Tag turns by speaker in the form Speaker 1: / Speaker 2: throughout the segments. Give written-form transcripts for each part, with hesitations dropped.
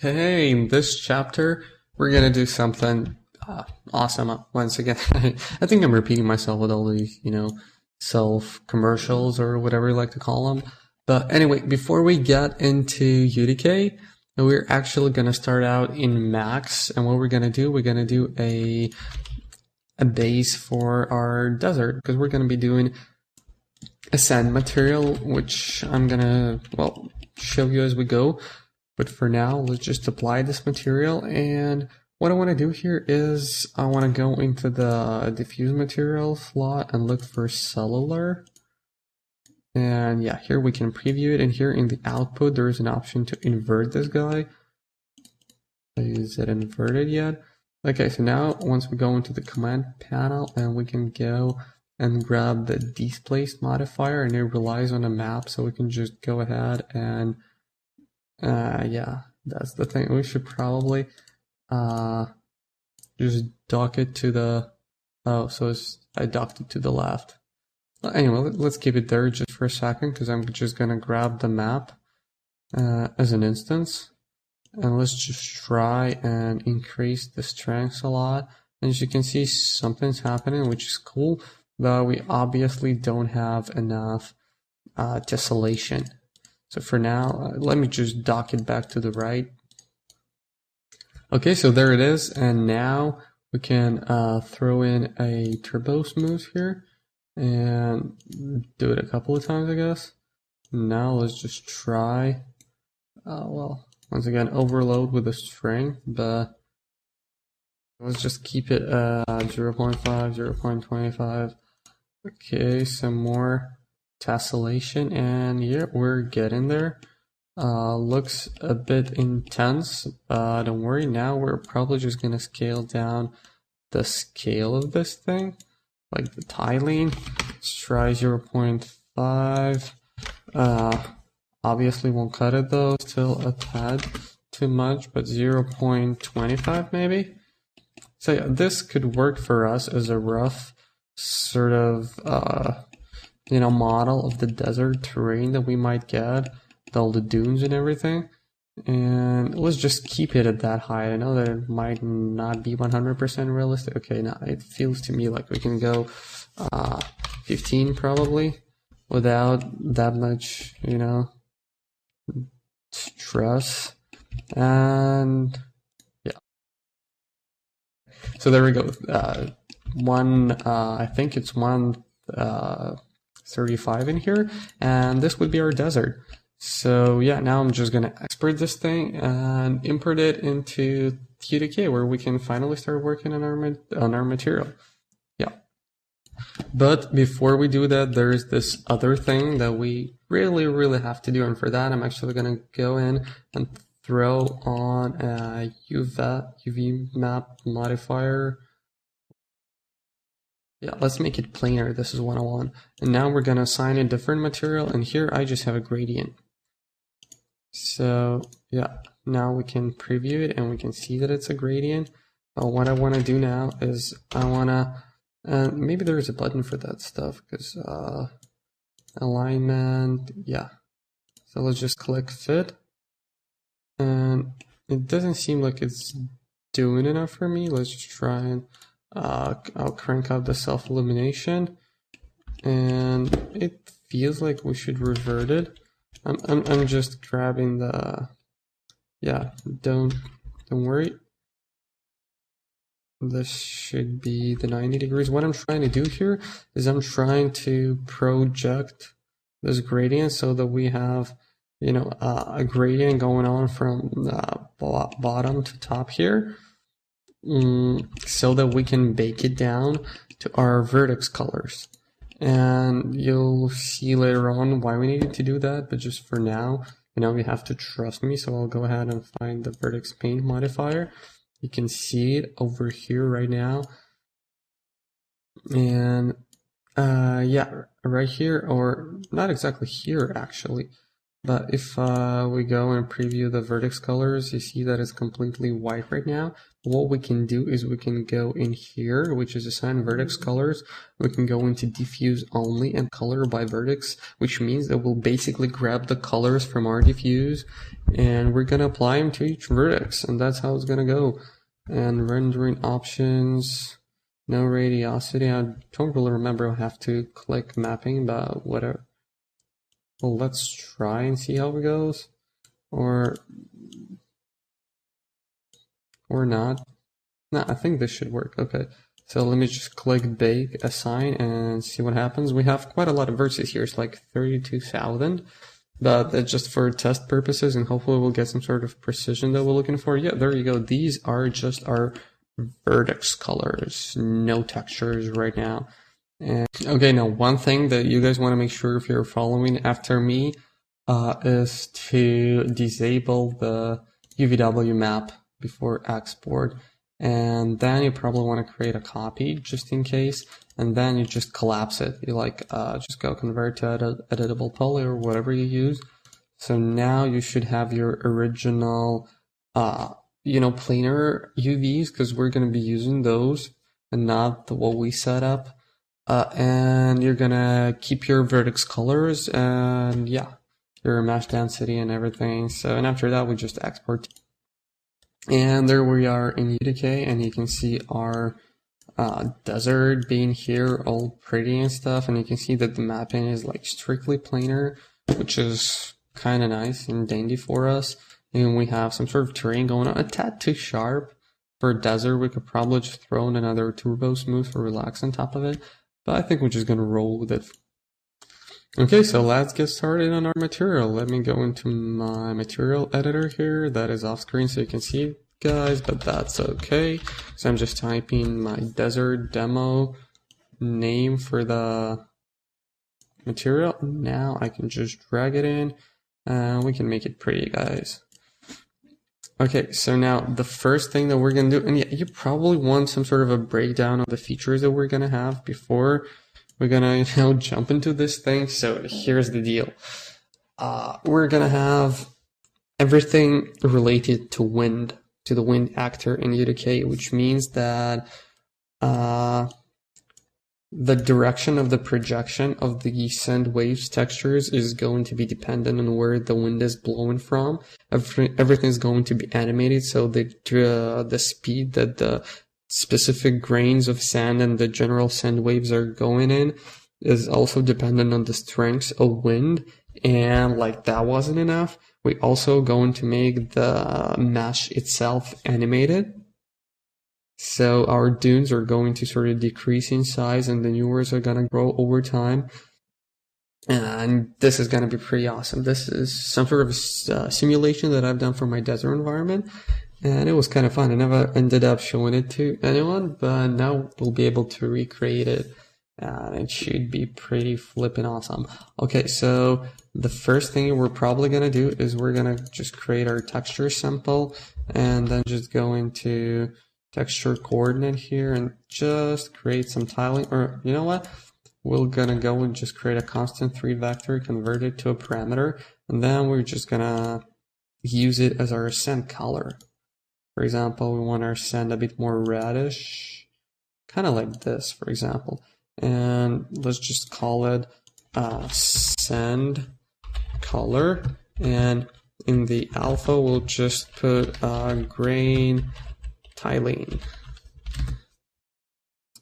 Speaker 1: Hey, in this chapter, we're gonna do something awesome once again. I think I'm repeating myself with all these, self commercials or whatever you like to call them. But anyway, before we get into UDK, we're actually gonna start out in Max, and what we're gonna do a base for our desert because we're gonna be doing a sand material, which I'm gonna show you as we go. But for now, let's just apply this material. And what I want to do here is I want to go into the diffuse material slot and look for cellular. And yeah, here we can preview it. And here in the output, there is an option to invert this guy. Is it inverted yet? Okay, so now once we go into the command panel and we can go and grab the displaced modifier, and it relies on a map, so we can just go ahead and yeah, that's the thing. We should probably just dock it to the, I docked it to the left. Anyway, let's keep it there just for a second because I'm just gonna grab the map as an instance, and let's just try and increase the strength a lot. And as you can see, something's happening, which is cool, but we obviously don't have enough tessellation. So for now, let me just dock it back to the right. Okay, so there it is, and now we can throw in a turbo smooth here and do it a couple of times, I guess. Now let's just try, once again, overload with the string, but let's just keep it 0.5, 0.25. Okay, some more tessellation, and yeah, we're getting there. Looks a bit intense, but don't worry, now we're probably just gonna scale down the scale of this thing, like the tiling. Let's try 0.5. Obviously won't cut it though, still a tad too much, but 0.25 maybe. So yeah, this could work for us as a rough sort of model of the desert terrain that we might get, with all the dunes and everything. And let's just keep it at that height. I know that it might not be 100% realistic. Okay, now it feels to me like we can go 15 probably without that much, stress. And yeah. So there we go. I think it's 135 in here, and this would be our desert. So yeah, now I'm just gonna export this thing and import it into UDK, where we can finally start working on our material. Yeah, but before we do that, there's this other thing that we really have to do, and for that, I'm actually gonna go in and throw on a UV map modifier. Yeah, let's make it planar. This is 101. And now we're going to assign a different material. And here I just have a gradient. So yeah, now we can preview it and we can see that it's a gradient. What I want to do now is I want to, maybe there's a button for that stuff because alignment, yeah. So let's just click fit. And it doesn't seem like it's doing enough for me. Let's just try and I'll crank up the self-illumination, and it feels like we should revert it. I'm just grabbing the, yeah, don't worry. This should be the 90 degrees. What I'm trying to do here is I'm trying to project this gradient so that we have, a gradient going on from bottom to top here. So that we can bake it down to our vertex colors. And you'll see later on why we needed to do that, but just for now, you have to trust me, so I'll go ahead and find the vertex paint modifier. You can see it over here right now. And yeah, right here, or not exactly here actually, But if we go and preview the vertex colors, you see that it's completely white right now. What we can do is we can go in here, which is assign vertex colors. We can go into diffuse only and color by vertex, which means that we'll basically grab the colors from our diffuse and we're gonna apply them to each vertex, and that's how it's gonna go. And rendering options, no radiosity. I don't really remember. I have to click mapping, but whatever. Well, let's try and see how it goes, or not. No, I think this should work. Okay, so let me just click bake, assign, and see what happens. We have quite a lot of vertices here. It's like 32,000, but that's just for test purposes, and hopefully we'll get some sort of precision that we're looking for. Yeah, there you go. These are just our vertex colors, no textures right now. And okay, now one thing that you guys want to make sure if you're following after me is to disable the UVW map before export, and then you probably want to create a copy just in case, and then you just collapse it. You like just go convert to editable poly or whatever you use. So now you should have your original planar UVs, because we're going to be using those and not what we set up. And you're gonna keep your vertex colors and yeah, your mesh density and everything. So, and after that, we just export. And there we are in UDK, and you can see our desert being here, all pretty and stuff. And you can see that the mapping is like strictly planar, which is kind of nice and dandy for us. And we have some sort of terrain going on, a tad too sharp. For desert, we could probably just throw in another turbo smooth or relax on top of it. But I think we're just gonna roll with it. Okay, so let's get started on our material. Let me go into my material editor here. That is off screen so you can see it, guys, but that's okay. So I'm just typing my desert demo name for the material. Now I can just drag it in and we can make it pretty, guys. Okay, so now the first thing that we're going to do, and yeah, you probably want some sort of a breakdown of the features that we're going to have before we're going to, jump into this thing. So here's the deal. We're going to have everything related to wind, to the wind actor in UDK, which means that the direction of the projection of the send waves textures is going to be dependent on where the wind is blowing from. Everything is going to be animated, so the speed that the specific grains of sand and the general sand waves are going in is also dependent on the strengths of wind. And like that wasn't enough, we also going to make the mesh itself animated. So our dunes are going to sort of decrease in size and the newers are going to grow over time. And this is going to be pretty awesome. This is some sort of a simulation that I've done for my desert environment. And it was kind of fun. I never ended up showing it to anyone, but now we'll be able to recreate it. And it should be pretty flippin' awesome. Okay, so the first thing we're probably going to do is we're going to just create our texture sample and then just go into texture coordinate here and just create some tiling, or you know what, we're gonna go and just create a constant 3 vector, convert it to a parameter, and then we're just gonna use it as our sand color. For example, we want our sand a bit more reddish, kind of like this, for example, and let's just call it sand color, and in the alpha we'll just put grain tiling.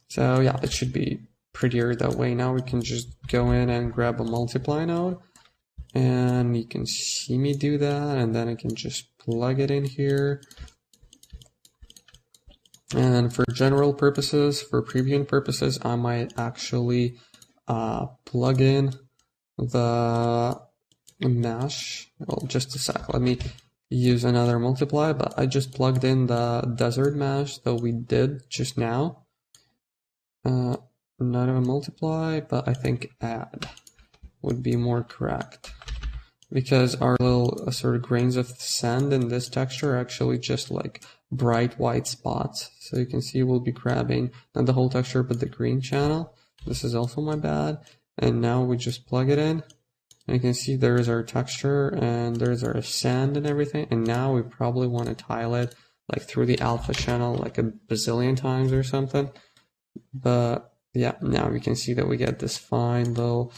Speaker 1: So yeah, it should be prettier that way. Now we can just go in and grab a multiply node, and you can see me do that, and then I can just plug it in here. And for general purposes, for previewing purposes, I might actually plug in the mesh. Well, just a sec, let me use another multiply, but I just plugged in the desert mesh that we did just now. Not even multiply, but I think add would be more correct, because our little sort of grains of sand in this texture are actually just like bright white spots. So you can see we'll be grabbing not the whole texture but the green channel. This is also my bad. And now we just plug it in And you can see there's our texture and there's our sand and everything. And now we probably want to tile it like through the alpha channel like a bazillion times or something. But yeah, now we can see that we get this fine little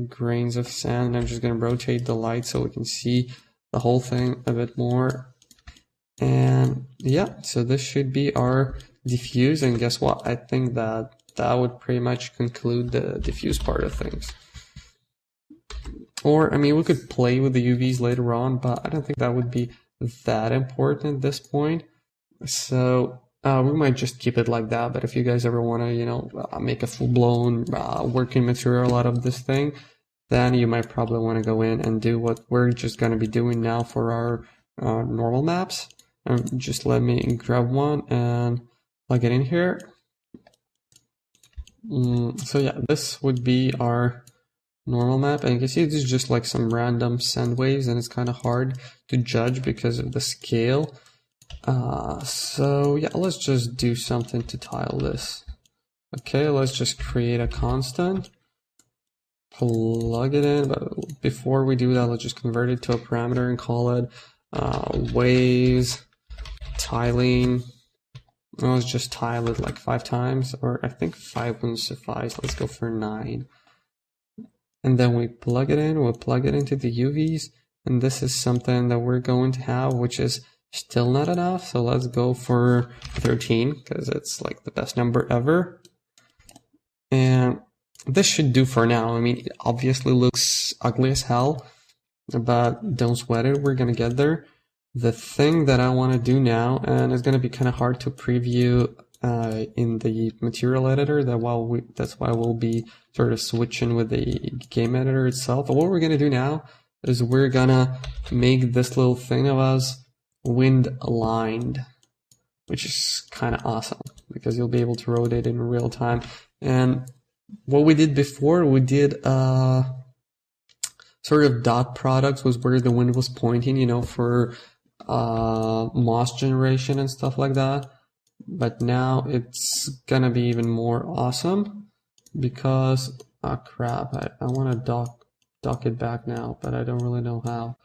Speaker 1: grains of sand. And I'm just going to rotate the light so we can see the whole thing a bit more. And yeah, so this should be our diffuse. And guess what? I think that would pretty much conclude the diffuse part of things. Or, I mean, we could play with the UVs later on, but I don't think that would be that important at this point. So we might just keep it like that. But if you guys ever want to, you know, make a full-blown working material out of this thing, then you might probably want to go in and do what we're just going to be doing now for our normal maps. Just let me grab one and plug it in here. So yeah, this would be our normal map, and you can see this is just like some random sand waves, and it's kind of hard to judge because of the scale. So yeah, let's just do something to tile this. Okay, let's just create a constant, plug it in, but before we do that, let's just convert it to a parameter and call it waves tiling. Let's just tile it like 5 times, or I think 5 wouldn't suffice. Let's go for 9. And then we plug it in, we'll plug it into the UVs, and this is something that we're going to have, which is still not enough. So let's go for 13, because it's like the best number ever. And this should do for now. I mean, it obviously looks ugly as hell, but don't sweat it, we're gonna get there. The thing that I want to do now, and it's going to be kind of hard to preview in the material editor, that's why we'll be sort of switching with the game editor itself. But what we're going to do now is we're going to make this little thing of us wind aligned, which is kind of awesome because you'll be able to rotate in real time. And what we did before, we did sort of dot products was where the wind was pointing, you know, for moss generation and stuff like that. But now it's gonna be even more awesome because crap, I want to dock it back now, but I don't really know how.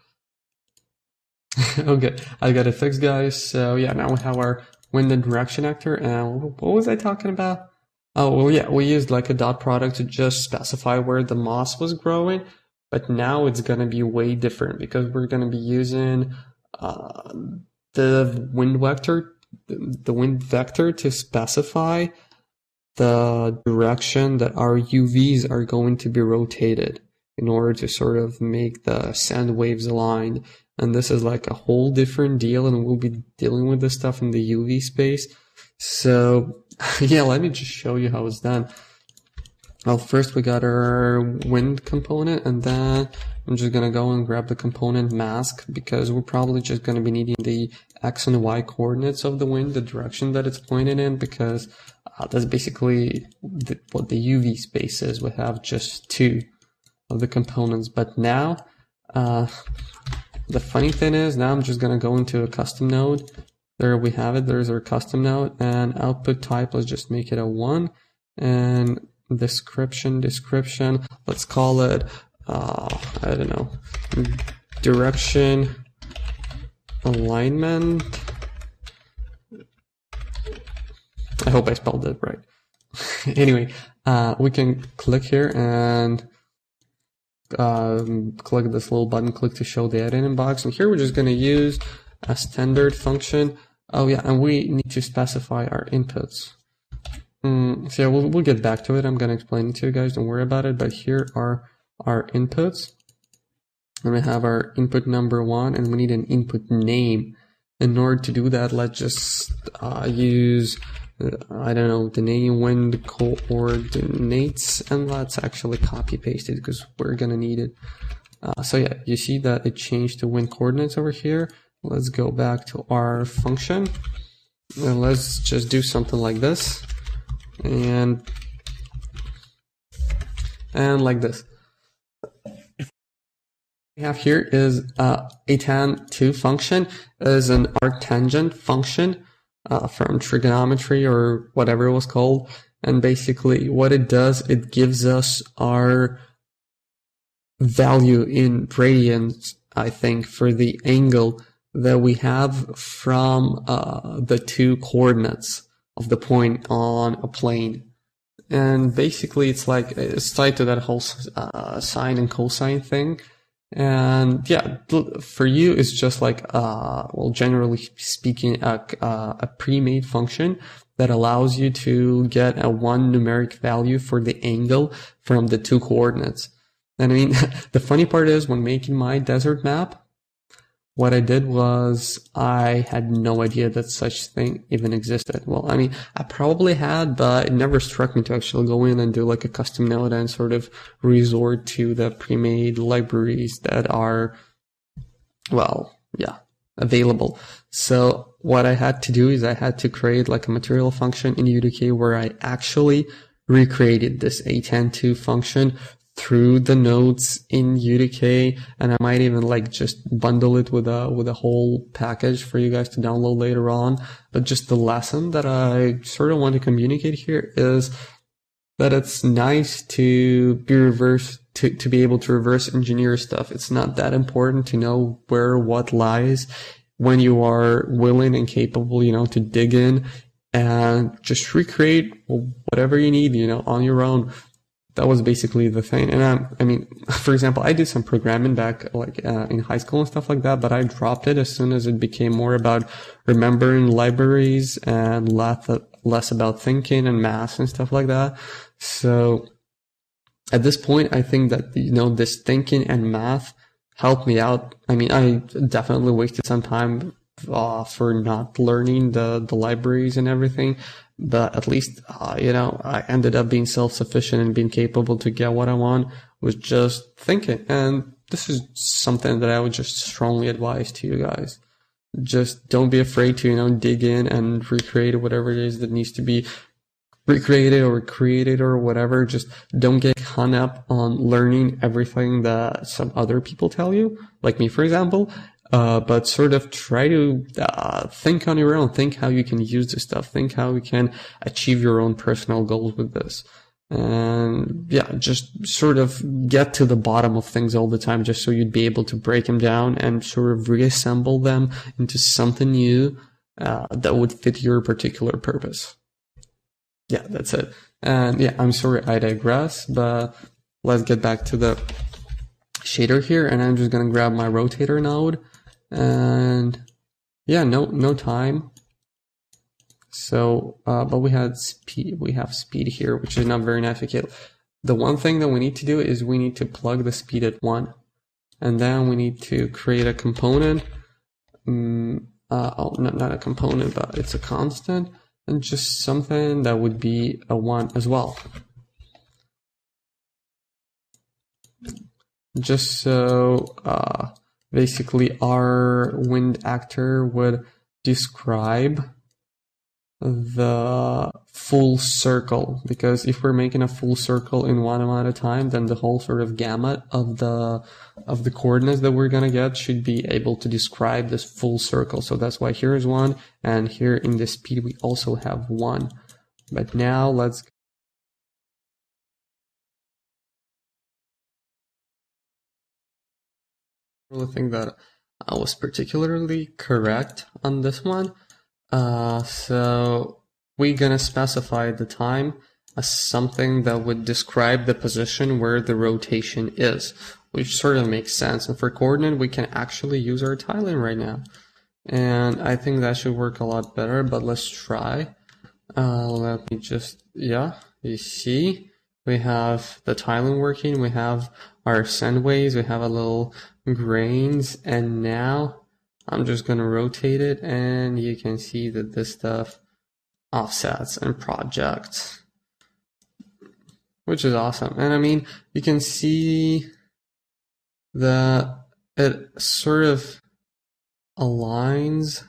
Speaker 1: Okay, I got it fixed, guys. So yeah, now we have our wind and direction actor. And what was I talking about? Oh well, yeah, we used like a dot product to just specify where the moss was growing, but now it's gonna be way different because we're gonna be using the wind vector to specify the direction that our UVs are going to be rotated in order to sort of make the sand waves aligned. And this is like a whole different deal, and we'll be dealing with this stuff in the UV space. So yeah, let me just show you how it's done. Well, first we got our wind component, and then I'm just gonna go and grab the component mask because we're probably just gonna be needing the X and Y coordinates of the wind, the direction that it's pointing in, because that's basically what the UV space is. We have just 2 of the components, but now the funny thing is now I'm just gonna go into a custom node. There we have it. There's our custom node, and output type, let's just make it a 1, and description, let's call it I don't know, direction alignment. I hope I spelled it right. Anyway, we can click here and click this little button, click to show the editing box, and here we're just going to use a standard function. Oh yeah, and we need to specify our inputs. So yeah, we'll get back to it. I'm going to explain it to you guys, don't worry about it. But here are our inputs, and we have our input number 1, and we need an input name. In order to do that, let's just use I don't know, the name wind coordinates, and let's actually copy paste it because we're gonna need it. So yeah, you see that it changed to wind coordinates over here. Let's go back to our function, and let's just do something like this, and like this. We have here is a tan2 function is an arctangent function from trigonometry or whatever it was called, and basically what it does, it gives us our value in radians, I think, for the angle that we have from the two coordinates of the point on a plane. And basically it's tied to that whole sine and cosine thing. And yeah, for you, it's just like, well, generally speaking, a pre-made function that allows you to get a one numeric value for the angle from the two coordinates. And I mean, the funny part is when making my desert map, what I did was I had no idea that such thing even existed. Well, I mean, I probably had, but it never struck me to actually go in and do like a custom node and sort of resort to the pre-made libraries that are, well, yeah, available. So what I had to do is I had to create like a material function in UDK where I actually recreated this A102 function through the nodes in UDK, and I might even like just bundle it with a whole package for you guys to download later on. But just the lesson that I sort of want to communicate here is that it's nice to be able to reverse engineer stuff. It's not that important to know where what lies when you are willing and capable, to dig in and just recreate whatever you need, on your own. That was basically the thing. And I mean, for example, I did some programming back in high school and stuff like that, but I dropped it as soon as it became more about remembering libraries and less about thinking and math and stuff like that. So at this point, I think that, this thinking and math helped me out. I mean, I definitely wasted some time for not learning the libraries and everything. But at least, I ended up being self-sufficient and being capable to get what I want with just thinking. And this is something that I would just strongly advise to you guys. Just don't be afraid to, dig in and recreate whatever it is that needs to be recreated or created or whatever. Just don't get hung up on learning everything that some other people tell you, like me, for example. But sort of try to think on your own, think how you can use this stuff, think how you can achieve your own personal goals with this. And yeah, just sort of get to the bottom of things all the time, just so you'd be able to break them down and sort of reassemble them into something new that would fit your particular purpose. Yeah, that's it. And yeah, I'm sorry I digress, but let's get back to the shader here, and I'm just gonna grab my rotator node. And yeah, no time. So, but we have speed here, which is not very nice. Okay, the one thing that we need to do is we need to plug the speed at 1, and then we need to create a component. Not a component, but it's a constant, and just something that would be a 1 as well. Just so, basically our wind actor would describe the full circle, because if we're making a full circle in one amount of time, then the whole sort of gamut of the coordinates that we're gonna get should be able to describe this full circle. So that's why here is 1, and here in the speed we also have 1. But now let's really think that I was particularly correct on this one. So we're gonna specify the time as something that would describe the position where the rotation is, which sort of makes sense. And for coordinate, we can actually use our tiling right now. And I think that should work a lot better, but let's try. Let me just, yeah, you see, we have the tiling working, we have our send waves, we have a little grains, and now I'm just going to rotate it, and you can see that this stuff offsets and projects, which is awesome. And I mean, you can see that it sort of aligns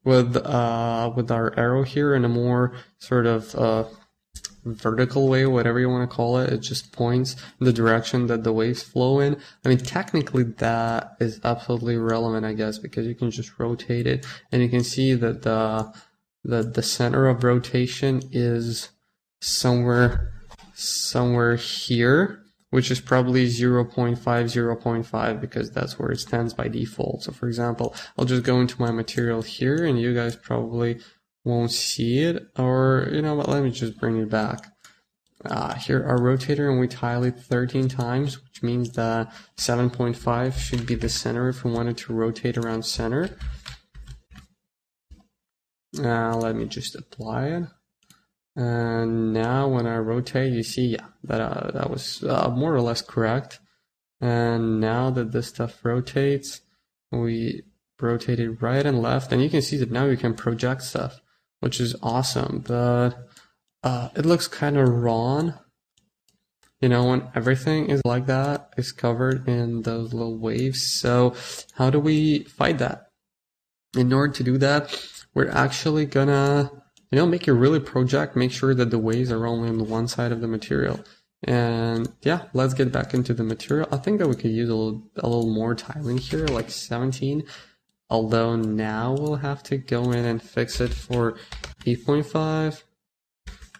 Speaker 1: with our arrow here in a more sort of vertical way, whatever you want to call it. It just points in the direction that the waves flow in. I mean, technically that is absolutely relevant, I guess, because you can just rotate it, and you can see that the center of rotation is somewhere here, which is probably 0.5, 0.5, because that's where it stands by default. So for example, I'll just go into my material here, and you guys probably won't see it, or you know what, let me just bring it back. Here our rotator, and we tile it 13 times, which means that 7.5 should be the center if we wanted to rotate around center. Let me just apply it. And now when I rotate, you see, yeah, that was more or less correct. And now that this stuff rotates, we rotate it right and left, and you can see that now we can project stuff, which is awesome. But it looks kind of wrong, you know, when everything is like that, is covered in those little waves. So how do we fight that? In order to do that, we're actually gonna, you know, make it really project, make sure that the waves are only on the one side of the material. And yeah, let's get back into the material. I think that we could use a little more tiling here, like 17. Although now we'll have to go in and fix it for 8.5.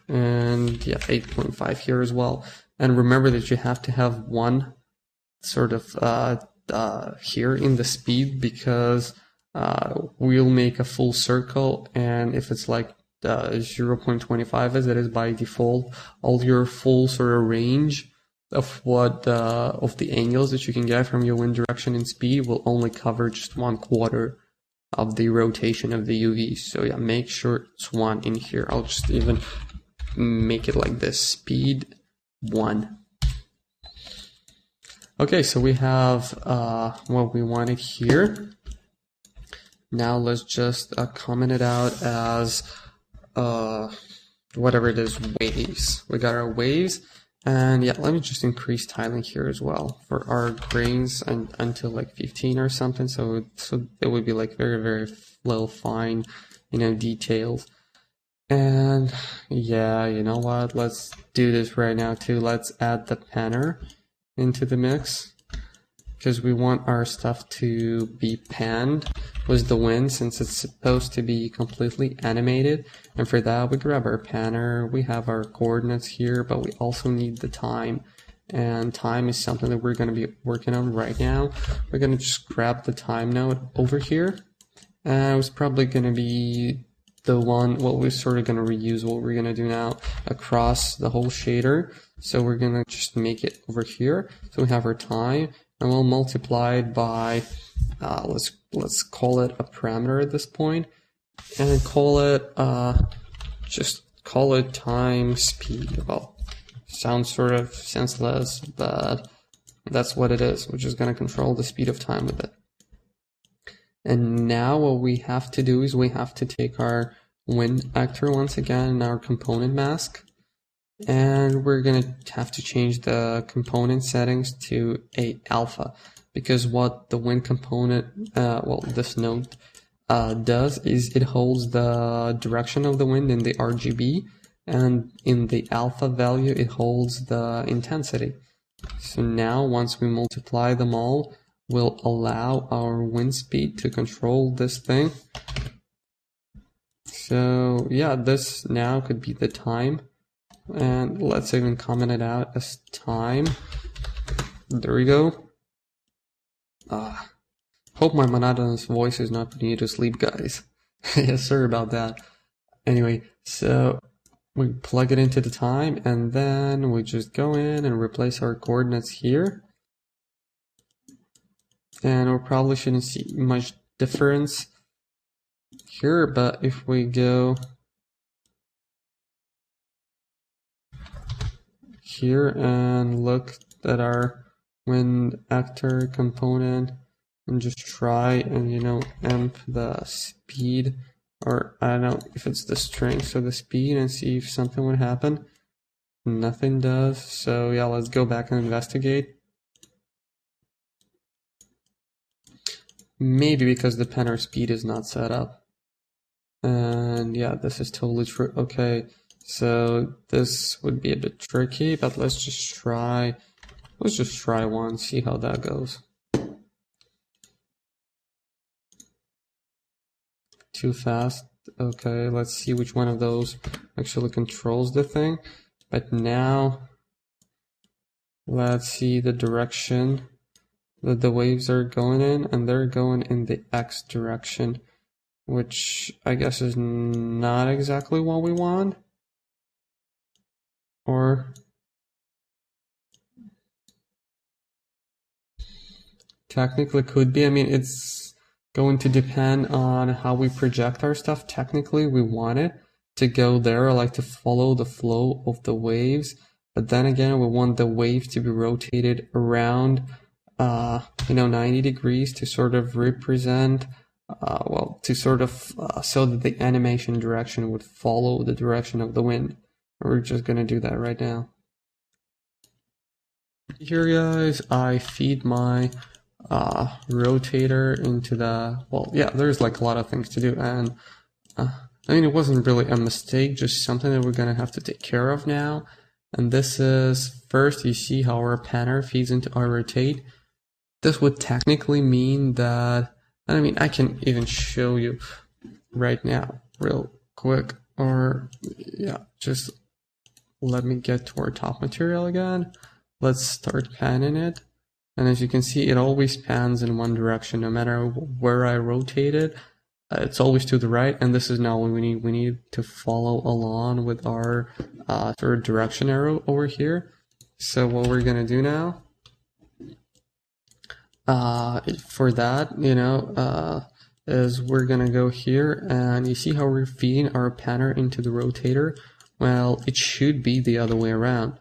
Speaker 1: And yeah, 8.5 here as well. And remember that you have to have one sort of here in the speed, because we'll make a full circle, and if it's like 0.25 as it is by default, all your full sort of range of what of the angles that you can get from your wind direction and speed will only cover just 1/4 of the rotation of the UV. So yeah, make sure it's 1 in here. I'll just even make it like this, speed 1. Okay, so we have what we wanted here. Now let's just comment it out as whatever it is, waves. We got our waves, and yeah, let me just increase tiling here as well for our grains until like 15 or something, so it would be like very, very little fine, you know, details. And yeah, you know what, let's do this right now too. Let's add the panner into the mix, because we want our stuff to be panned with the wind, since it's supposed to be completely animated. And for that, we grab our panner, we have our coordinates here, but we also need the time. And time is something that we're going to be working on right now. We're going to just grab the time node over here, and it's probably going to be the one, what we're sort of going to reuse what we're going to do now across the whole shader. So we're going to just make it over here. So we have our time, and we'll multiply it by, let's call it a parameter at this point, and call it, just call it time speed. Well, sounds sort of senseless, but that's what it is. We're just going to control the speed of time with it. And now what we have to do is we have to take our wind actor once again in our component mask, and we're going to have to change the component settings to a alpha, because what the wind component, well, this node does is it holds the direction of the wind in the RGB, and in the alpha value it holds the intensity. So now once we multiply them all, we'll allow our wind speed to control this thing. So yeah, this now could be the time, and let's even comment it out as time. There we go. Hope my monotonous voice is not putting you to sleep, guys. Yeah, sorry about that. Anyway, so we plug it into the time, and then we just go in and replace our coordinates here. And we probably shouldn't see much difference here, but if we go here and look at our wind actor component and just try and, you know, amp the speed, or I don't know if it's the strength or the speed, and see if something would happen. Nothing does. So yeah, let's go back and investigate. Maybe because the panner speed is not set up. And yeah, this is totally true. Okay, so this would be a bit tricky, but let's just try one, see how that goes. Too fast. Okay, let's see which one of those actually controls the thing. But now let's see the direction that the waves are going in, and they're going in the X direction, which I guess is not exactly what we want. Or technically could be. I mean, it's going to depend on how we project our stuff. Technically, we want it to go there, like to follow the flow of the waves. But then again, we want the wave to be rotated around, 90 degrees to sort of represent, so that the animation direction would follow the direction of the wind. We're just gonna do that right now. Here, guys, I feed my rotator into the, there's like a lot of things to do, and it wasn't really a mistake, just something that we're gonna have to take care of now. And this is, first, you see how our panner feeds into our rotate. This would technically mean that, I can even show you right now real quick, or just let me get to our top material again. Let's start panning it. And as you can see, it always pans in one direction, no matter where I rotate it. It's always to the right, and this is now what we need. We need to follow along with our sort of direction arrow over here. So what we're gonna do now, for that, is we're gonna go here, and you see how we're feeding our panner into the rotator? Well, it should be the other way around.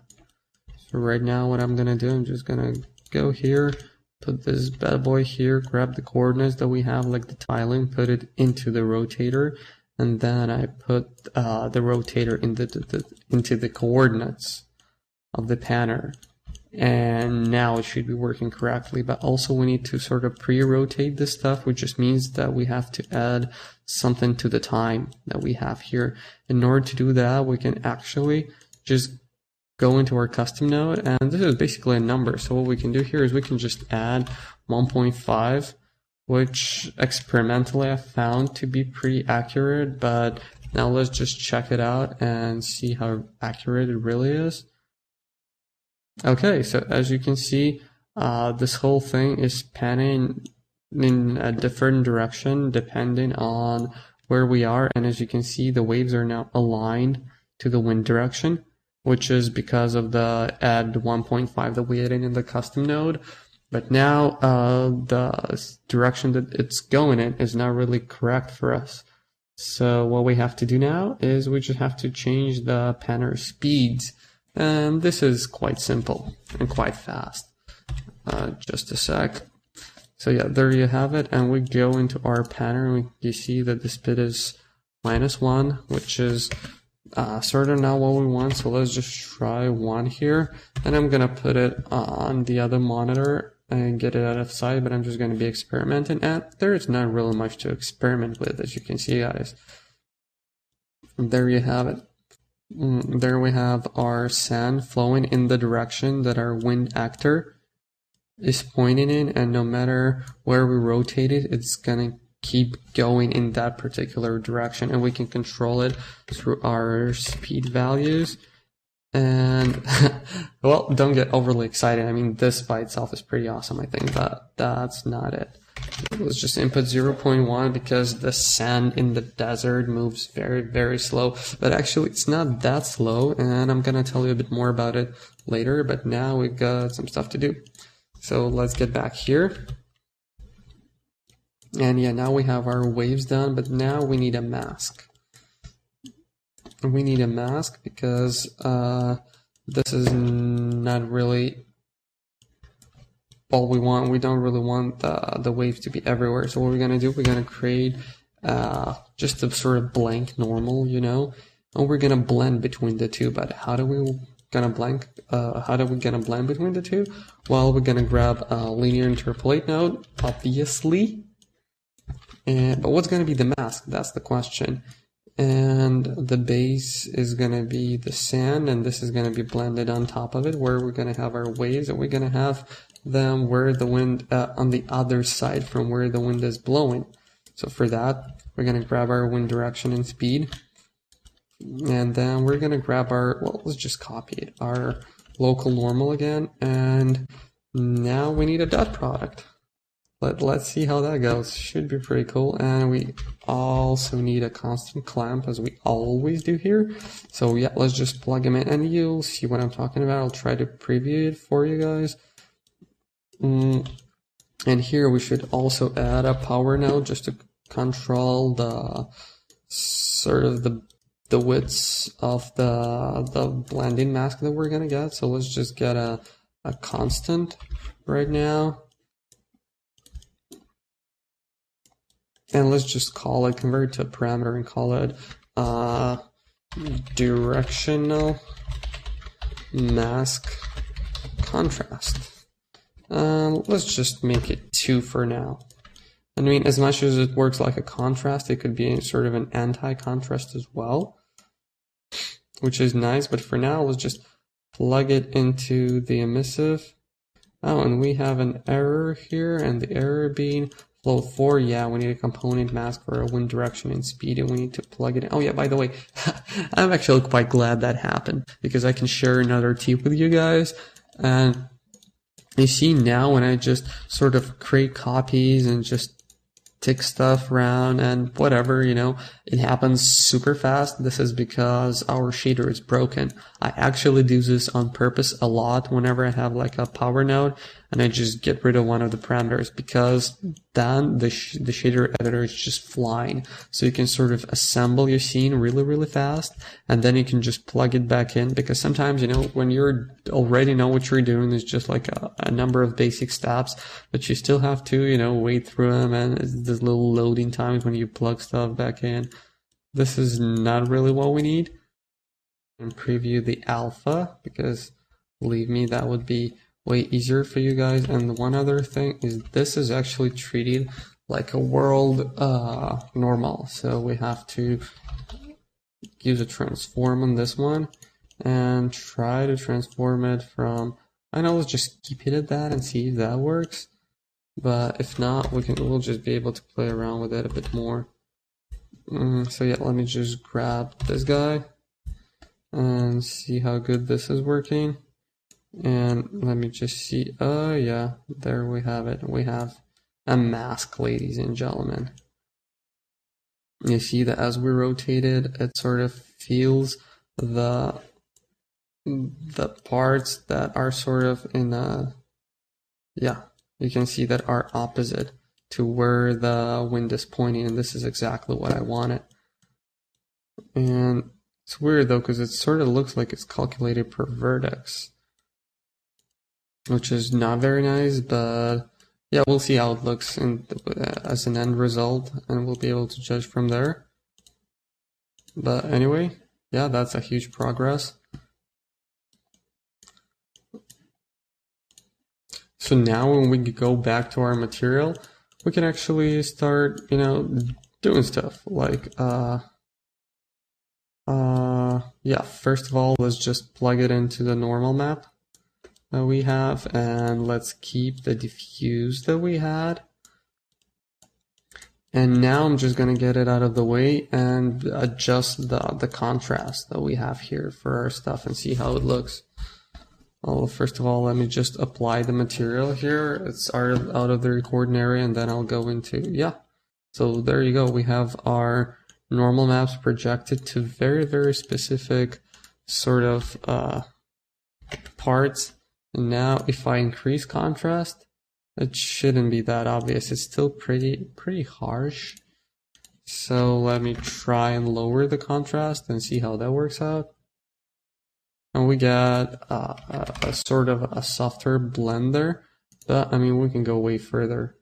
Speaker 1: So right now, what I'm gonna do, I'm just gonna go here, put this bad boy here, grab the coordinates that we have, like the tiling, put it into the rotator, and then I put the rotator into the coordinates of the panner. And now it should be working correctly, but also we need to sort of pre-rotate this stuff, which just means that we have to add something to the time that we have here. In order to do that, we can actually just go into our custom node, and this is basically a number. So what we can do here is we can just add 1.5, which experimentally I found to be pretty accurate, but now let's just check it out and see how accurate it really is. Okay, so as you can see, this whole thing is panning in a different direction depending on where we are, and as you can see, the waves are now aligned to the wind direction, which is because of the add 1.5 that we added in the custom node. But now the direction that it's going in is not really correct for us. So what we have to do now is we just have to change the panner speeds. And this is quite simple and quite fast. Just a sec. So yeah, there you have it. And we go into our panner, and you see that the speed is -1, which is sort of not what we want. So let's just try 1 here. And I'm going to put it on the other monitor and get it out of sight, but I'm just going to be experimenting. And there is not really much to experiment with, as you can see, guys. And there you have it. There we have our sand flowing in the direction that our wind actor is pointing in, and no matter where we rotate it, it's gonna keep going in that particular direction, and we can control it through our speed values. And well, don't get overly excited. I mean, this by itself is pretty awesome, I think, but that's not it. Let's just input 0.1 because the sand in the desert moves very, very slow. But actually, it's not that slow, and I'm gonna tell you a bit more about it later. But now we've got some stuff to do. So let's get back here. And yeah, now we have our waves done, but now we need a mask. We need a mask because this is not really all we want. We don't really want the waves to be everywhere. So what we're gonna do, we're gonna create just a sort of blank normal, and we're gonna blend between the two. But how do we gonna blend? Blend between the two? Well, we're gonna grab a linear interpolate node, obviously. But what's gonna be the mask? That's the question. And the base is going to be the sand, and this is going to be blended on top of it, where we're going to have our waves, and we're going to have them where the wind, on the other side from where the wind is blowing. So for that, we're going to grab our wind direction and speed, and then we're going to grab our, let's just copy it, our local normal again, and now we need a dot product. Let's see how that goes. Should be pretty cool. And we also need a constant clamp, as we always do here. So yeah, let's just plug them in and you'll see what I'm talking about. I'll try to preview it for you guys. And here we should also add a power node just to control the sort of the widths of the blending mask that we're gonna get. So let's just get a constant right now. And let's just convert it to a parameter and call it directional mask contrast. Let's just make it 2 for now. I mean, as much as it works like a contrast, it could be sort of an anti-contrast as well, which is nice. But for now, let's just plug it into the emissive. Oh, and we have an error here, and the error being flow 4, yeah, we need a component mask for a wind direction and speed, and we need to plug it in. Oh yeah, by the way, I'm actually quite glad that happened, because I can share another tip with you guys. And you see now when I just sort of create copies and just tick stuff around and whatever, you know, it happens super fast. This is because our shader is broken. I actually do this on purpose a lot whenever I have like a power node, and I just get rid of one of the parameters, because then the shader editor is just flying. So you can sort of assemble your scene really, really fast, and then you can just plug it back in, because sometimes, you know, when you're already know what you're doing, there's just like a number of basic steps, but you still have to, you know, wade through them, and there's little loading times when you plug stuff back in. This is not really what we need. And preview the alpha, because believe me, that would be way easier for you guys. And one other thing is this is actually treated like a world normal. So we have to use a transform on this one and try to transform it from, I know, let's just keep it at that and see if that works. But if not, we'll just be able to play around with it a bit more. So yeah, let me just grab this guy and see how good this is working. And let me just see, oh yeah, there we have it. We have a mask, ladies and gentlemen. You see that as we rotate it, it sort of feels the parts that are sort of in a, yeah, you can see that are opposite to where the wind is pointing, and this is exactly what I wanted. And it's weird though, because it sort of looks like it's calculated per vertex, which is not very nice, but yeah, we'll see how it looks as an end result, and we'll be able to judge from there. But anyway, yeah, that's a huge progress. So now when we go back to our material, we can actually start, you know, doing stuff like, yeah, first of all, let's just plug it into the normal map that we have, and let's keep the diffuse that we had. And now I'm just going to get it out of the way and adjust the contrast that we have here for our stuff and see how it looks. Well, first of all, let me just apply the material here. It's out of the recording area, and then I'll go into, yeah. So there you go. We have our normal maps projected to very, very specific sort of parts. And now if I increase contrast, it shouldn't be that obvious. It's still pretty harsh. So let me try and lower the contrast and see how that works out. And we get a sort of a softer blend there, but I mean, we can go way further.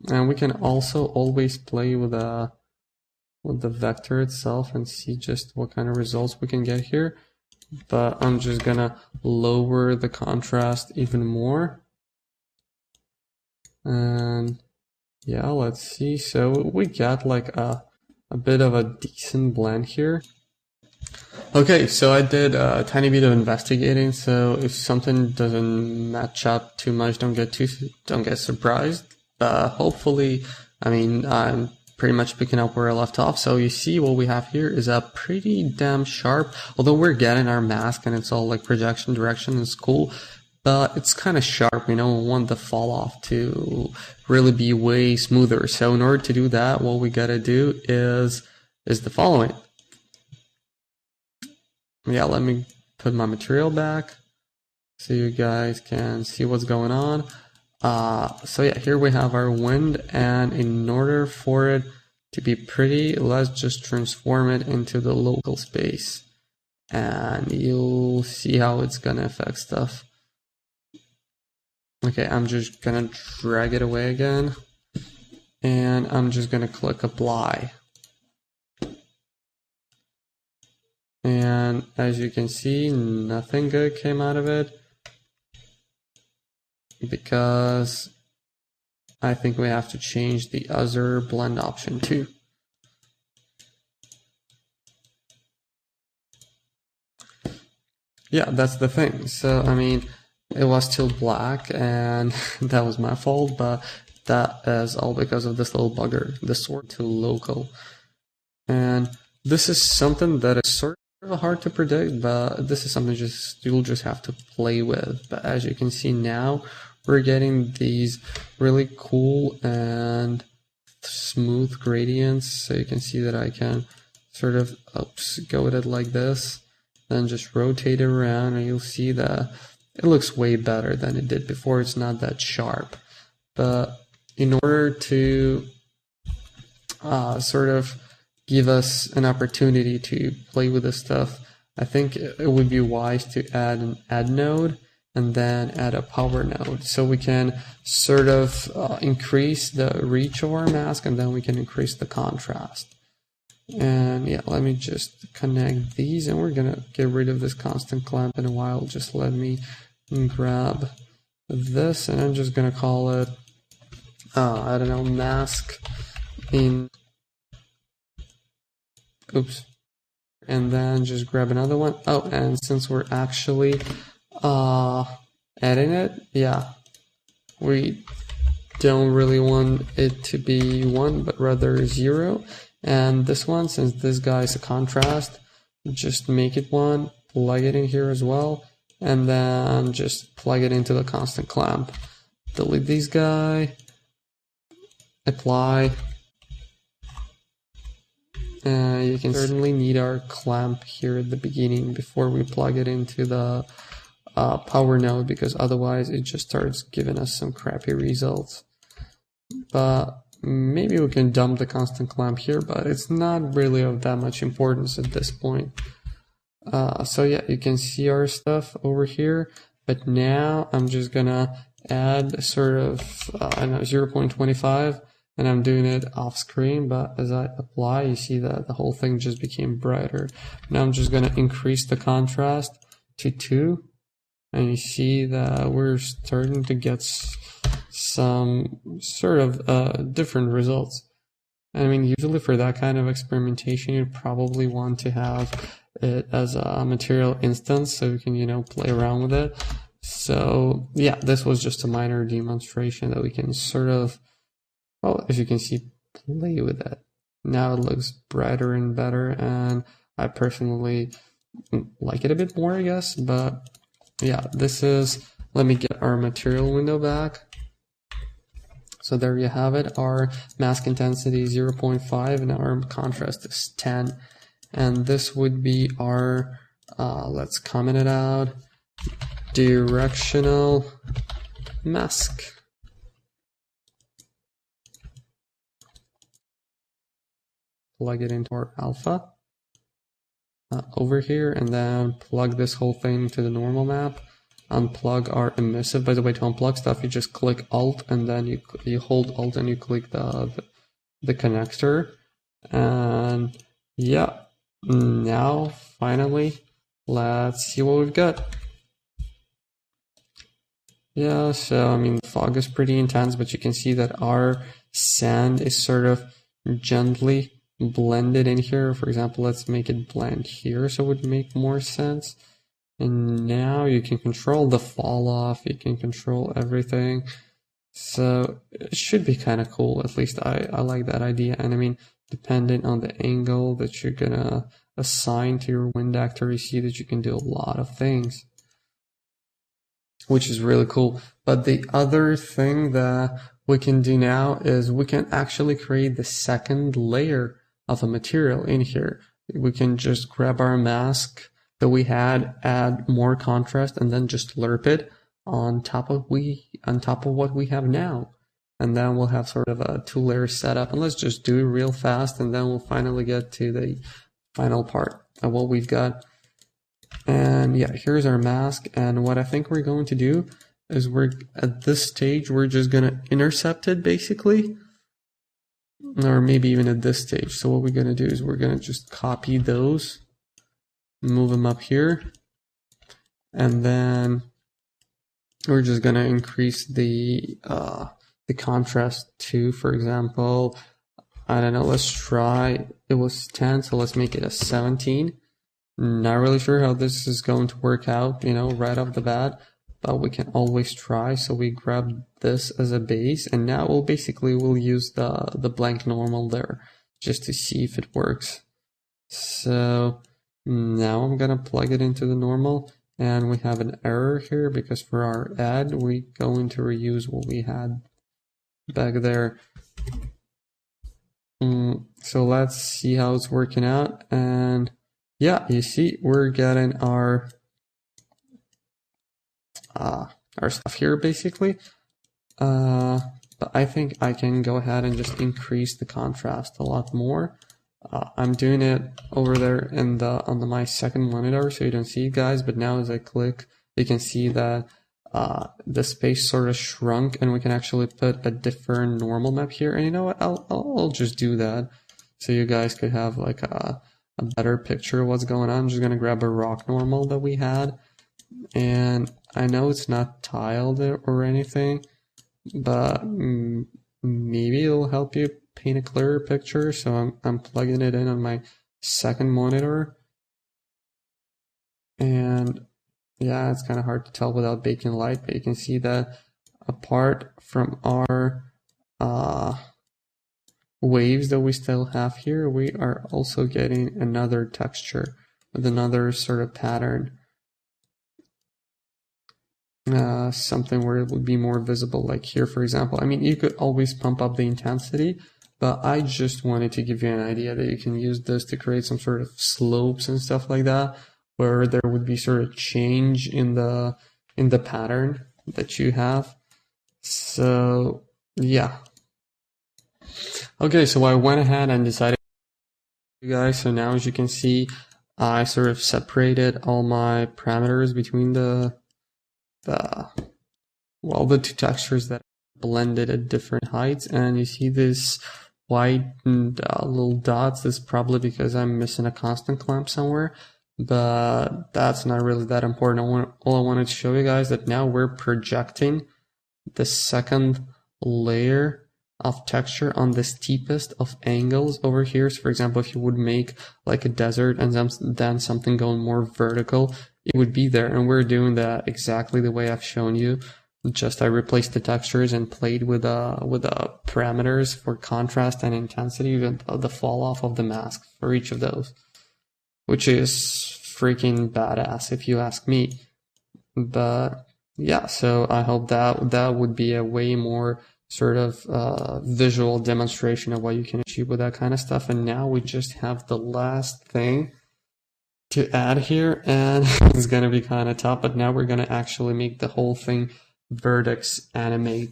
Speaker 1: And we can also always play with the vector itself and see just what kind of results we can get here. But I'm just gonna lower the contrast even more. And yeah, let's see. So we got like a bit of a decent blend here. Okay, so I did a tiny bit of investigating. So if something doesn't match up too much, don't get surprised. Hopefully, I mean, I'm pretty much picking up where I left off. So you see what we have here is a pretty damn sharp, although we're getting our mask and it's all like projection direction, it's cool, but it's kind of sharp. We don't want the fall off to really be way smoother. So in order to do that, what we gotta do is the following. Yeah, let me put my material back so you guys can see what's going on. So yeah, here we have our wind, and in order for it to be pretty, let's just transform it into the local space, and you'll see how it's gonna affect stuff. Okay, I'm just gonna drag it away again, and I'm just gonna click apply. And as you can see, nothing good came out of it, because I think we have to change the other blend option too. Yeah, that's the thing. So, I mean, it was still black, and that was my fault, but that is all because of this little bugger, the sort to local. And this is something that is sort of hard to predict, but this is something you'll just have to play with. But as you can see now, we're getting these really cool and smooth gradients. So you can see that I can sort of go with it like this, then just rotate it around, and you'll see that it looks way better than it did before. It's not that sharp. But in order to sort of give us an opportunity to play with this stuff, I think it would be wise to add an add node and then add a power node, so we can sort of increase the reach of our mask, and then we can increase the contrast. And yeah, let me just connect these, and we're gonna get rid of this constant clamp in a while. Just let me grab this, and I'm just gonna call it I don't know, mask in, oops, and then just grab another one. Oh, and since we're actually adding it, yeah, we don't really want it to be 1 but rather 0. And this one, since this guy is a contrast, just make it 1, plug it in here as well, and then just plug it into the constant clamp. Delete these guy, apply. You can certainly need our clamp here at the beginning before we plug it into the power node, because otherwise it just starts giving us some crappy results. But maybe we can dump the constant clamp here, but it's not really of that much importance at this point. So yeah, you can see our stuff over here, but now I'm just gonna add sort of, I don't know, 0.25, and I'm doing it off screen, but as I apply, you see that the whole thing just became brighter. Now I'm just gonna increase the contrast to 2, and you see that we're starting to get some sort of different results. I mean, usually for that kind of experimentation, you'd probably want to have it as a material instance so you can, you know, play around with it. So yeah, this was just a minor demonstration that we can sort of, well, as you can see, play with it. Now it looks brighter and better, and I personally like it a bit more, I guess. But yeah, this is, let me get our material window back. So there you have it. Our mask intensity is 0.5 and our contrast is 10. And this would be our, let's comment it out, directional mask. Plug it into our alpha over here, and then plug this whole thing to the normal map. Unplug our emissive. By the way, to unplug stuff, you just click Alt, and then you hold Alt and you click the connector. And yeah, now finally, let's see what we've got. Yeah, so I mean, the fog is pretty intense, but you can see that our sand is sort of gently blended in here. For example, let's make it blend here so it would make more sense. And now you can control the fall off, you can control everything. So it should be kind of cool. At least I like that idea. And I mean, depending on the angle that you're gonna assign to your wind actor, you see that you can do a lot of things, which is really cool. But the other thing that we can do now is we can actually create the second layer of a material in here. We can just grab our mask that we had, add more contrast, and then just lerp it on top of what we have now. And then we'll have sort of a two-layer setup. And let's just do it real fast, and then we'll finally get to the final part of what we've got. And yeah, here's our mask. And what I think we're going to do is at this stage, we're just going to intercept it basically. Or maybe even at this stage. So what we're going to do is we're going to just copy those, move them up here, and then we're just going to increase the contrast to, for example, I don't know, let's try, it was 10, so let's make it a 17. Not really sure how this is going to work out, you know, right off the bat, but we can always try. So we grab this as a base, and now we'll use the blank normal there just to see if it works. So now I'm gonna plug it into the normal, and we have an error here because for our add we're going to reuse what we had back there. So let's see how it's working out. And yeah, you see we're getting our stuff here basically. But I think I can go ahead and just increase the contrast a lot more. I'm doing it over there on my second monitor, so you don't see it, guys. But now as I click, you can see that the space sort of shrunk, and we can actually put a different normal map here. And you know what? I'll just do that so you guys could have like a better picture of what's going on. I'm just gonna grab a rock normal that we had, and I know it's not tiled or anything, but maybe it'll help you paint a clearer picture. So I'm plugging it in on my second monitor, and yeah, it's kind of hard to tell without baking light, but you can see that apart from our waves that we still have here, we are also getting another texture with another sort of pattern. Something where it would be more visible, like here, for example. I mean, you could always pump up the intensity, but I just wanted to give you an idea that you can use this to create some sort of slopes and stuff like that, where there would be sort of change in the pattern that you have. So yeah. Okay, so I went ahead and decided, you guys. So now, as you can see, I sort of separated all my parameters between the two textures that blended at different heights, and you see this white little dots. This is probably because I'm missing a constant clamp somewhere, but that's not really that important. All I wanted to show you guys that now we're projecting the second layer of texture on the steepest of angles over here. So for example, if you would make like a desert and then something going more vertical, it would be there. And we're doing that exactly the way I've shown you. Just I replaced the textures and played with the parameters for contrast and intensity, and the fall off of the mask for each of those, which is freaking badass if you ask me. But yeah, so I hope that would be a way more sort of visual demonstration of what you can achieve with that kind of stuff. And now we just have the last thing to add here, and it's gonna be kind of tough, but now we're gonna actually make the whole thing vertex animate,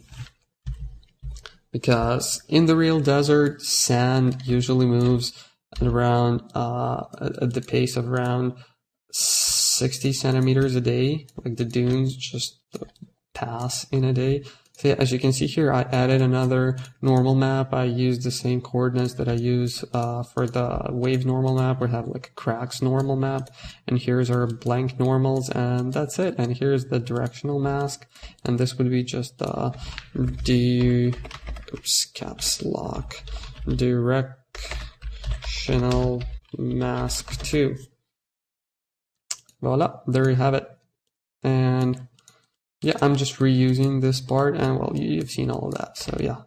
Speaker 1: because in the real desert, sand usually moves at around at the pace of around 60 centimeters a day. Like the dunes just pass in a day. So yeah, as you can see here, I added another normal map. I used the same coordinates that I use for the wave normal map. We have like a cracks normal map, and here's our blank normals, and that's it. And here's the directional mask, and this would be just caps lock, directional mask 2. Voila, there you have it. And yeah, I'm just reusing this part, and well, you've seen all of that. So yeah,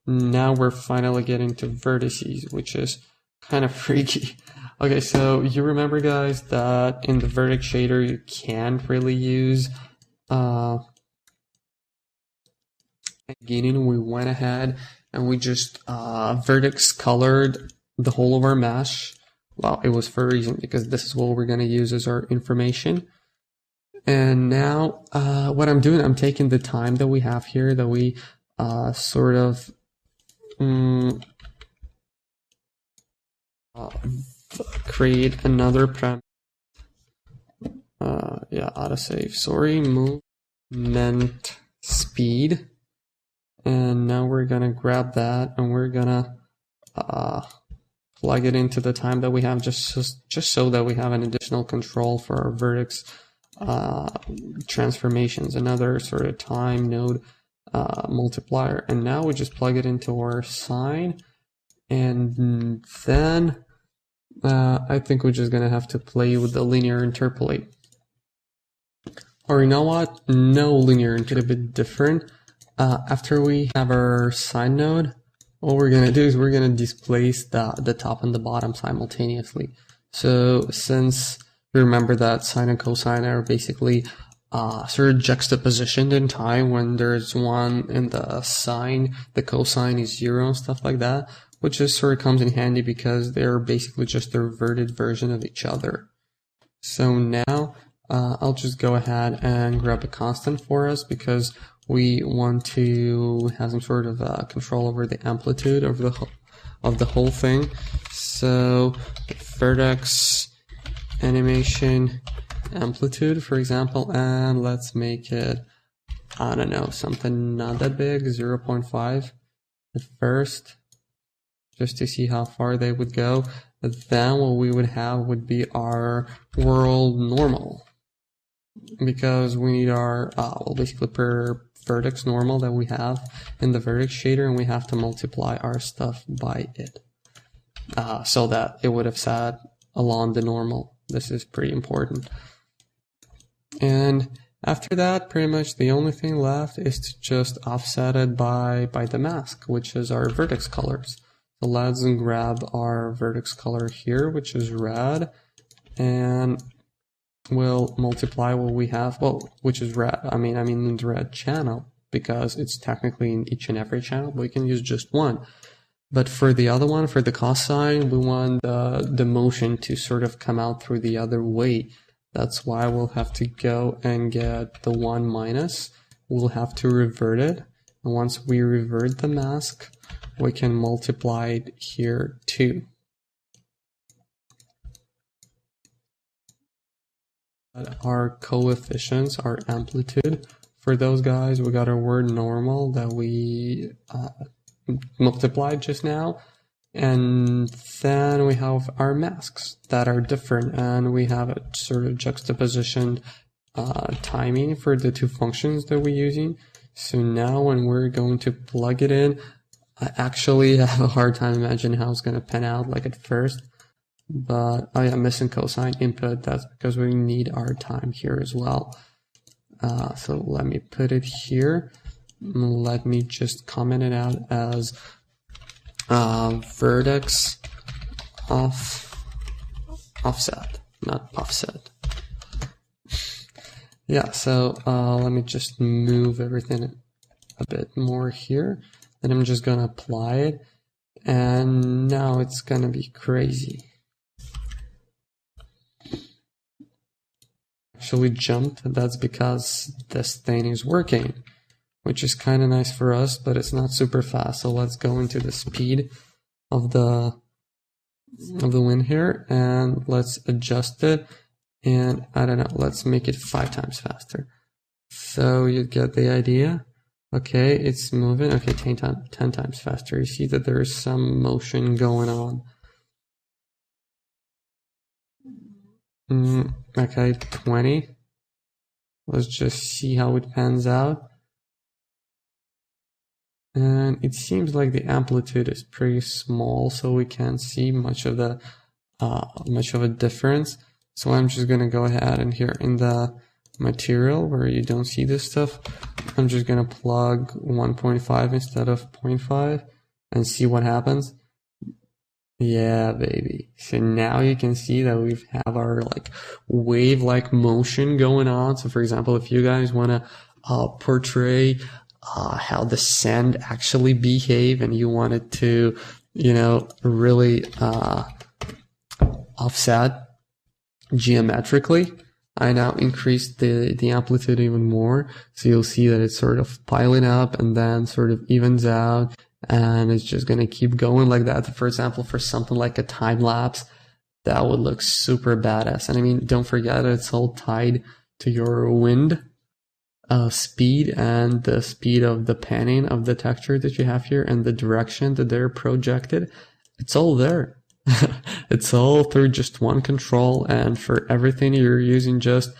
Speaker 1: now we're finally getting to vertices, which is kind of freaky. Okay, so you remember, guys, that in the vertex shader you can't really use beginning. We went ahead and we just vertex colored the whole of our mesh. Well, it was for a reason, because this is what we're going to use as our information. And now what I'm doing, I'm taking the time that we have here, that we sort of create another parameter. Yeah, autosave, sorry, movement speed. And now we're gonna grab that and we're gonna plug it into the time that we have, just so that we have an additional control for our vertex transformations, another sort of time node multiplier. And now we just plug it into our sine, and then I think we're just gonna have to play with the linear interpolate. Or you know what? No linear interpolate, a bit different. After we have our sine node, what we're going to do is we're going to displace the top and the bottom simultaneously. So since we remember that sine and cosine are basically sort of juxtapositioned in time, when there's one in the sine, the cosine is 0 and stuff like that, which just sort of comes in handy because they're basically just the reverted version of each other. So now I'll just go ahead and grab a constant for us, because we want to have some sort of control over the amplitude of the whole thing. So vertex animation amplitude, for example, and let's make it, I don't know, something not that big, 0.5 at first, just to see how far they would go. But then what we would have would be our world normal, because we need our, well, basically per vertex normal that we have in the vertex shader, and we have to multiply our stuff by it so that it would have sat along the normal. This is pretty important. And after that, pretty much the only thing left is to just offset it by the mask, which is our vertex colors. So let's grab our vertex color here, which is red, and we'll multiply what we have, well, which is red. I mean in the red channel, because it's technically in each and every channel, but we can use just one. But for the other one, for the cosine, we want the motion to sort of come out through the other way. That's why we'll have to go and get the 1 minus. We'll have to revert it. And once we revert the mask, we can multiply it here too. Our coefficients, our amplitude, for those guys, we got our word normal that we multiplied just now, and then we have our masks that are different, and we have a sort of juxtapositioned timing for the two functions that we're using. So now when we're going to plug it in, I actually have a hard time imagining how it's going to pan out like at first. But oh yeah, missing cosine input. That's because we need our time here as well. So let me put it here. Let me just comment it out as vertex offset, not offset. Yeah. So let me just move everything a bit more here. Then I'm just gonna apply it, and now it's gonna be crazy. Actually jumped, that's because this thing is working, which is kind of nice for us, but it's not super fast. So let's go into the speed of the wind here, and let's adjust it, and I don't know, let's make it 5 times faster. So you get the idea. Okay, it's moving. Okay, 10 times faster. You see that there is some motion going on. Okay, 20. Let's just see how it pans out. And it seems like the amplitude is pretty small, so we can't see much of a difference. So I'm just gonna go ahead and here in the material where you don't see this stuff, I'm just gonna plug 1.5 instead of 0.5 and see what happens. Yeah, baby. So now you can see that we have our like wave-like motion going on. So for example, if you guys want to portray how the sand actually behave and you want it to, you know, really offset geometrically, I now increased the amplitude even more. So you'll see that it's sort of piling up and then sort of evens out. And it's just going to keep going like that. For example, for something like a time lapse, that would look super badass. And I mean, don't forget it's all tied to your wind speed and the speed of the panning of the texture that you have here and the direction that they're projected. It's all there. It's all through just one control. And for everything, you're using just,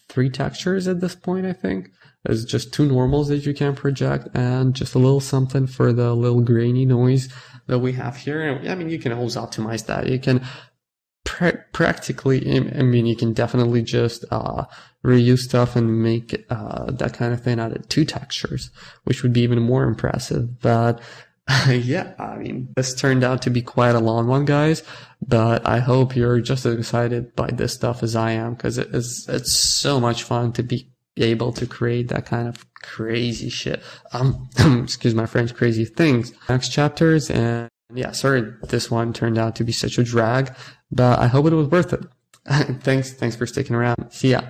Speaker 1: 3 textures at this point, I think. There's just 2 normals that you can project and just a little something for the little grainy noise that we have here. And I mean, you can always optimize that. You can practically, I mean, you can definitely just reuse stuff and make that kind of thing out of 2 textures, which would be even more impressive. But yeah, I mean, this turned out to be quite a long one, guys. But I hope you're just as excited by this stuff as I am, because it's so much fun to be able to create that kind of crazy shit. Excuse my French, crazy things. Next chapters, and yeah, sorry this one turned out to be such a drag, but I hope it was worth it. Thanks for sticking around. See ya.